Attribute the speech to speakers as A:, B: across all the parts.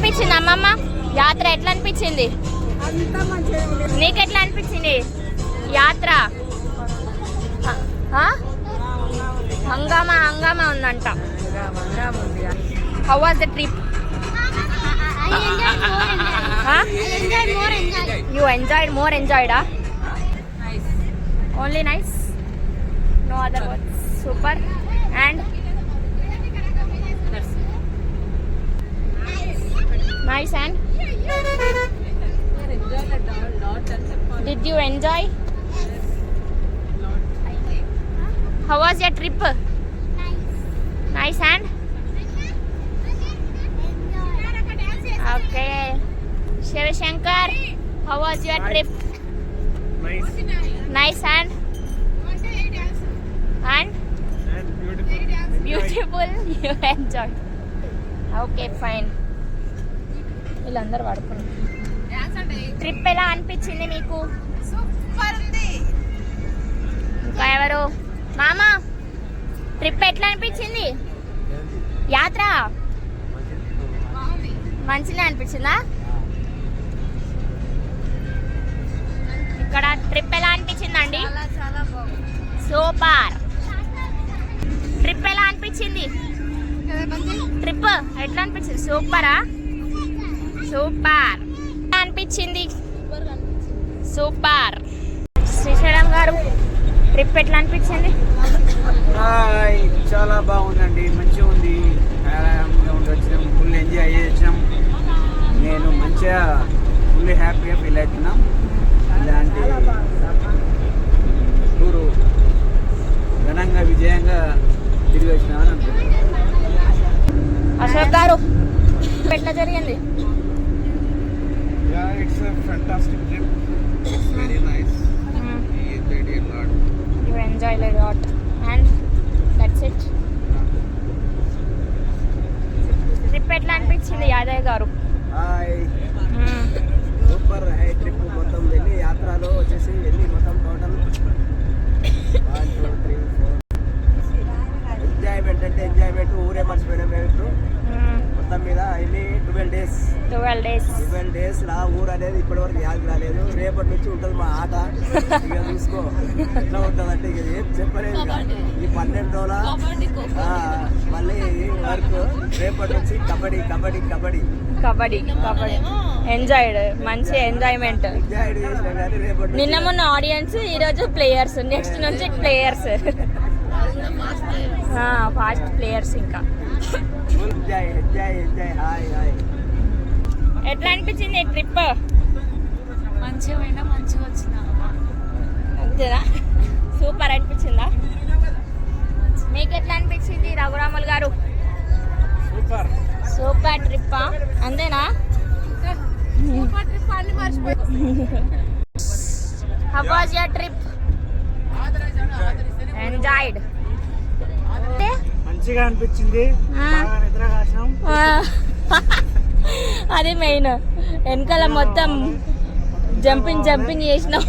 A: అనిపించింది అమ్మమ్మ యాత్ర? ఎట్లా అనిపించింది నీకు? ఎట్లా అనిపించింది యాత్ర? హంగామా హంగామా ఉందంట. How was the trip? You enjoyed more enjoyed, huh?
B: Nice.
A: Only nice? No other words. Super. And? Nice and? Did you enjoy? How was your trip? Nice and? Okay. Shiv Shankar, how was your trip?
C: Nice.
A: Nice and? And? Beautiful. You enjoyed. Okay, fine. వీళ్ళందరూ పడుకున్నారు. Trip ఎలా అనిపించింది మీకు?
B: Super ఉంది.
A: ఇంకా ఎవరు? మామా trip ఎట్లా అనిపించింది? యాత్ర మంచిగా అనిపించిందా? ఇక్కడ ట్రిప్ ఎలా అనిపించిందండి?
B: చాలా బాగుంది.
A: సూపర్. ట్రిప్ ఎలా అనిపించింది? ట్రిప్ ఎట్లా అనిపించింది? సూపరా? సూపర్ అనిపించింది. సూపర్. శ్రీశైలం గారు ట్రిప్ ఎట్లా అనిపించింది?
C: చాలా బాగుందండి, మంచిగా ఉంది. వచ్చినాం, ఫుల్ ఎంజాయ్ చేసాం. నేను మంచిగా ఫుల్ హ్యాపీగా ఫీల్ అవుతున్నాం. ఇలాంటి టూరు ఘనంగా విజయంగా తిరిగి వచ్చినామని అనుకుంటున్నాను.
A: అశోక్ గారు ఎట్లా జరిగింది?
D: It's a fantastic trip. It's very nice. We enjoyed a lot.
A: You enjoyed a lot and that's it. Trip ఎట్లా అనిపించింది యాదయ్య గారు?
C: Hi, super. ట్రిప్ మొత్తం వెళ్ళి యాత్రలో వచ్చేసి వెళ్ళి మొత్తం టోటల్ 1 2 3 4 ఎంజాయ్మెంట్ అంటే ఎంజాయ్మెంట్. ఊరే మర్చిపోయినాం మేము ఇప్పుడు. మొత్తం మీద వెళ్ళి 12 డేస్ లా ఊరు అనేది ఇప్పటి వరకు యాద్ రాలేదు. రేపటి నుంచి ఉంటుంది మా ఆట. ఇక చూసుకో ఎట్లా ఉంటుంది అంటే ఇక ఏం చెప్పలేదు. ఈ 12 రోజుల మళ్ళీ వర్క్. రేపటి నుంచి కబడ్డీ కబడ్డీ కబడ్డీ
A: కబడ్డీ కబడ్డీ. ఎంజాయ్డ్, మంచి ఎంజాయ్మెంట్.
C: ఎంజాయ్డ్ చేసినా కానీ రేపటి
A: నిన్న మొన్న ఆడియన్స్, ఈరోజు ప్లేయర్స్, నెక్స్ట్ నుంచి ప్లేయర్స్, ఫాస్ట్ ప్లేయర్స్. ఇంకా
C: enjoy enjoy enjoy. Hi hi.
A: ఎట్లా అనిపించింది ట్రిప్?
B: మంచిగా పోయినా మంచిగా వచ్చినా.
A: అంతేనా? సూపర్ అనిపించిందా? మీకు ఎట్లా అనిపించింది రఘురాములు గారు?
D: Super.
A: సూపర్ ట్రిప్పా? అంతేనా?
B: సూపర్ ట్రిప్ అన్ని మర్చిపోయి.
A: How was your trip? Enjoyed.
C: మంచిగా అనిపించింది. బాగా నిద్ర కాసాం.
A: అది మెయిన్. వెనకాల మొత్తం జంపింగ్ చేసినాం.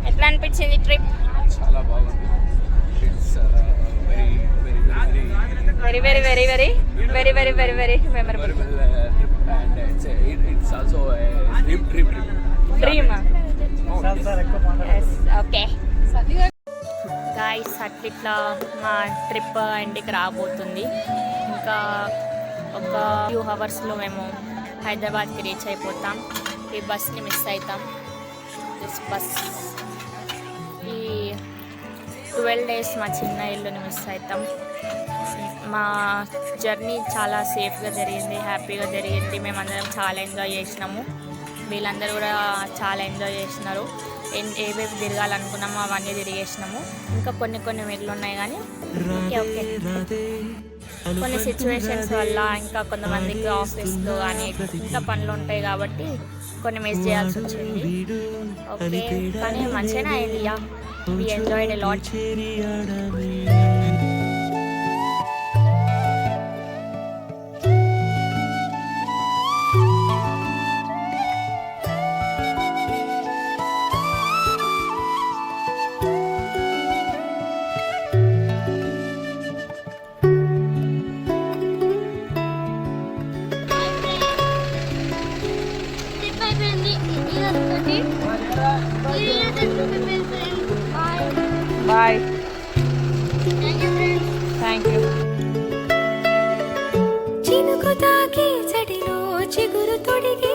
A: ఎట్లా అనిపించింది ట్రిప్?
D: చాలా బాగుంది. It's
A: very very very very very very very very memorable
D: trip and it's also a dream.
A: Dream.
D: Oh,
A: okay guys, అట్లా మా ట్రిప్ ఇంటికి రాబోతుంది. ఇంకా ఒక ఫ్యూ అవర్స్లో మేము హైదరాబాద్కి రీచ్ అయిపోతాం. ఈ బస్ని మిస్ అవుతాం. దిస్ బస్ ఈ 12 డేస్ మా చిన్న ఇల్లుని మిస్ అవుతాం. మా జర్నీ చాలా సేఫ్గా జరిగింది, హ్యాపీగా జరిగింది. మేమందరం చాలా ఎంజాయ్ చేసినాము. వీళ్ళందరూ కూడా చాలా ఎంజాయ్ చేసినారు. ఏవేవి తిరగాలనుకున్నామో అవన్నీ తిరిగేసినాము. ఇంకా కొన్ని మిగిలి ఉన్నాయి కానీ ఓకే. కొన్ని సిచ్యువేషన్స్ వల్ల ఇంకా కొంతమందికి ఆఫీస్లో కానీ ఇంకా పనులు ఉంటాయి కాబట్టి కొన్ని మిస్ చేయాల్సి వచ్చింది. ఓకే, కానీ మంచిగానే అయింది. Yeah, we enjoyed a lot. Bye thank you.
E: చినుకు తాకి చడిలో చిగురు తొడిగి